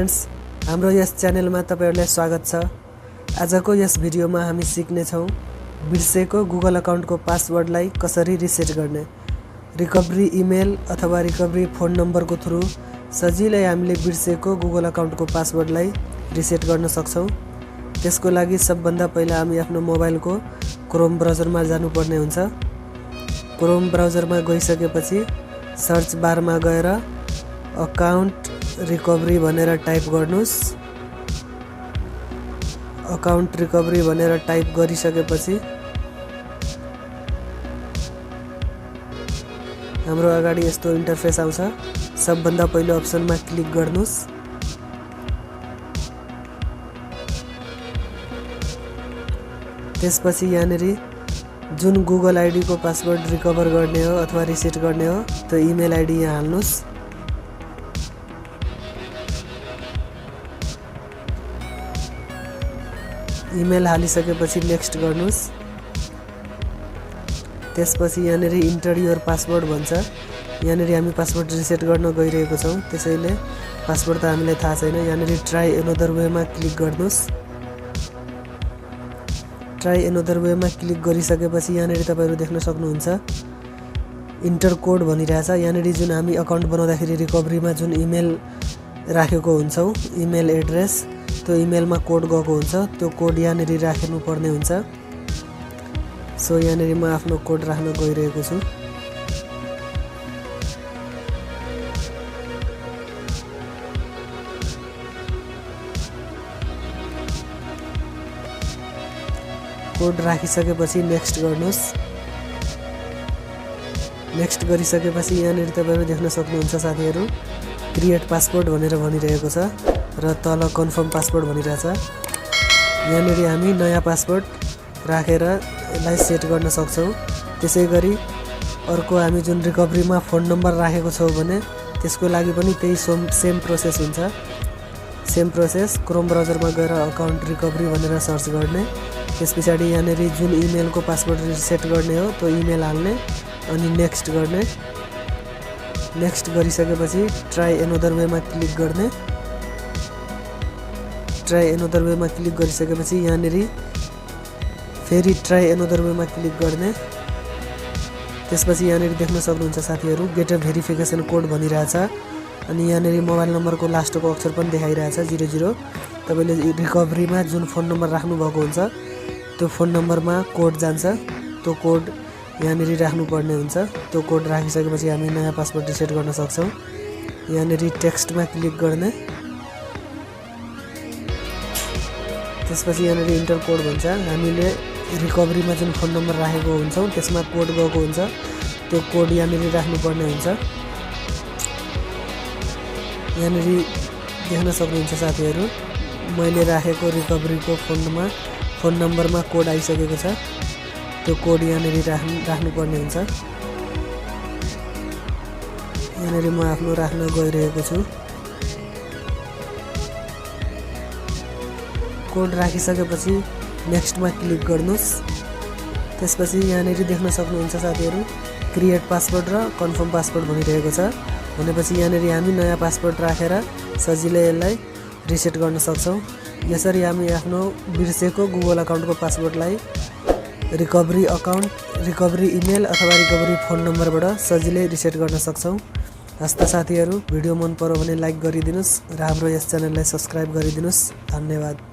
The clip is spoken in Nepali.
फ्रेन्ड्स, हाम्रो यस च्यानलमा तपाईहरुलाई स्वागत छ। आजको यस भिडियोमा हामी सिक्ने छौं बिर्सेको गुगल अकाउन्टको पासवर्डलाई कसरी रिसेट गर्ने। रिकभरी इमेल अथवा रिकभरी फोन नम्बरको थ्रु सजिलै हामीले बिर्सेको गुगल अकाउन्टको पासवर्डलाई रिसेट गर्न सक्छौं। त्यसको लागि सबभन्दा पहिला हामी आफ्नो मोबाइलको क्रोम ब्राउजरमा जानुपर्ने हुन्छ। क्रोम ब्राउजरमा गइसकेपछि सर्च बारमा गएर अकाउन्ट रिकभरी भनेर टाइप गर्नुस्। अकाउन्ट रिकभरी भनेर टाइप गरिसकेपछि हाम्रो अगाडि यस्तो इन्टरफेस आउँछ। सबभन्दा पहिलो अप्सनमा क्लिक गर्नुस्। त्यसपछि यहाँनेरि जुन गुगल आईडी को पासवर्ड रिकभर गर्ने हो अथवा रिसेट गर्ने हो त्यो इमेल आईडी यहाँ हाल्नुस्। इमेल हालिसकेपछि नेक्स्ट गर्नुस्। त्यसपछि यहाँनेरि इन्टर योर पासवर्ड भन्छ। यहाँनेरि हामी पासवर्ड रिसेट गर्न गइरहेको छौं, त्यसैले पासवर्ड त हामीलाई थाहा छैन। यहाँनेरि ट्राई एनदर वेमा क्लिक गर्नुस्। ट्राई एनदर वेमा क्लिक गरिसकेपछि यहाँनेरि तपाईहरु देख्न सक्नुहुन्छ इन्टर कोड भनिरहेछ। यहाँनेरि जुन हामी अकाउन्ट बनाउँदाखेरि रिकभरीमा जुन इमेल राखेको हुन्छौं, इमेल एड्रेस, त्यो इमेलमा कोड गएको हुन्छ। त्यो कोड यहाँनेरि राख्नु पर्ने हुन्छ। सो यहाँनेरि म आफ्नो कोड राख्न गइरहेको छु। कोड राखिसकेपछि नेक्स्ट गर्नुस्। नेक्स्ट गरिसकेपछि यहाँनेरि तपाईहरु देख्न सक्नुहुन्छ साथीहरु क्रिएट पासवर्ड भनेर भनिरहेको छ र तल कन्फर्म पासवर्ड भनिरहेछ। यहाँनेरि हामी नयाँ पासवर्ड राखेर यसलाई सेट गर्न सक्छौं। त्यसैगरी अर्को हामी जुन रिकभरीमा फोन नम्बर राखेको छौं भने त्यसको लागि पनि त्यही सेम प्रोसेस हुन्छ। सेम प्रोसेस क्रोम ब्राउजरमा गएर अकाउन्ट रिकभरी भनेर सर्च गर्ने। त्यसपछि यहाँनेरि जुन इमेलको पासवर्ड रिसेट गर्ने हो त्यो इमेल हाल्ने अनि नेक्स्ट गर्ने। नेक्स्ट गरिसकेपछि ट्राई एनदर वेमा क्लिक गर्ने। ट्राई एनदर वेमा क्लिक गरिसकेपछि यहाँनेरि फेरि ट्राई एनदर वेमा क्लिक गर्ने। त्यसपछि यहाँनेरि देख्न सक्नुहुन्छ साथीहरु गेट अ भेरिफिकेसन कोड भनिरहेछ अनि यहाँनेरि मोबाइल नम्बरको लास्टको अक्षर पनि देखाइरहेछ 00। तपाईले रिकभरीमा जुन फोन नम्बर राख्नु भएको हुन्छ त्यो फोन नम्बरमा कोड जान्छ। त्यो कोड यहाँनेरि राख्नु पर्ने हुन्छ। त्यो कोड राखिसकेपछि हामी नयाँ पासवर्ड रिसेट गर्न सक्छौं। यहाँनेरि टेक्स्टमा क्लिक गर्ने। त्यसपछि यहाँनेरि इन्टर कोड भन्छ। हामीले रिकभरीमा जुन फोन नम्बर राखेको हुन्छौं त्यसमा कोड गएको हुन्छ। त्यो कोड यहाँनेरि राख्नु पर्ने हुन्छ। यहाँनेरि देख्न सक्नुहुन्छ साथीहरु मैले राखेको रिकभरीको फोन नम्बरमा कोड आइसकेको छ। त्यो कोड यहाँनेरि राख्नु पर्ने हुन्छ। यहाँनेरि म आफ्नो राख्न गइरहेको छु। कोड राखिसकेपछि नेक्स्टमा क्लिक गर्नुस्। त्यसपछि यहाँनेरि देख्न सक्नुहुन्छ साथीहरु क्रिएट पासवर्ड र कन्फर्म पासवर्ड भनिरहेको छ। भनेपछि यहाँनेरि हामी नयाँ पासवर्ड राखेर सजिलै यसलाई रिसेट गर्न सक्छौं। यसरी हामी आफ्नो बिर्सेको गुगल अकाउन्टको पासवर्डलाई रिकभरी अकाउन्ट, रिकभरी इमेल अथवा रिकभरी फोन नम्बरबाट सजिलै रिसेट गर्न सक्छौं। हस्त साथीहरु भिडियो मन पर्यो भने लाइक गरिदिनुस् र हाम्रो यस च्यानललाई सब्स्क्राइब गरिदिनुस्। धन्यवाद।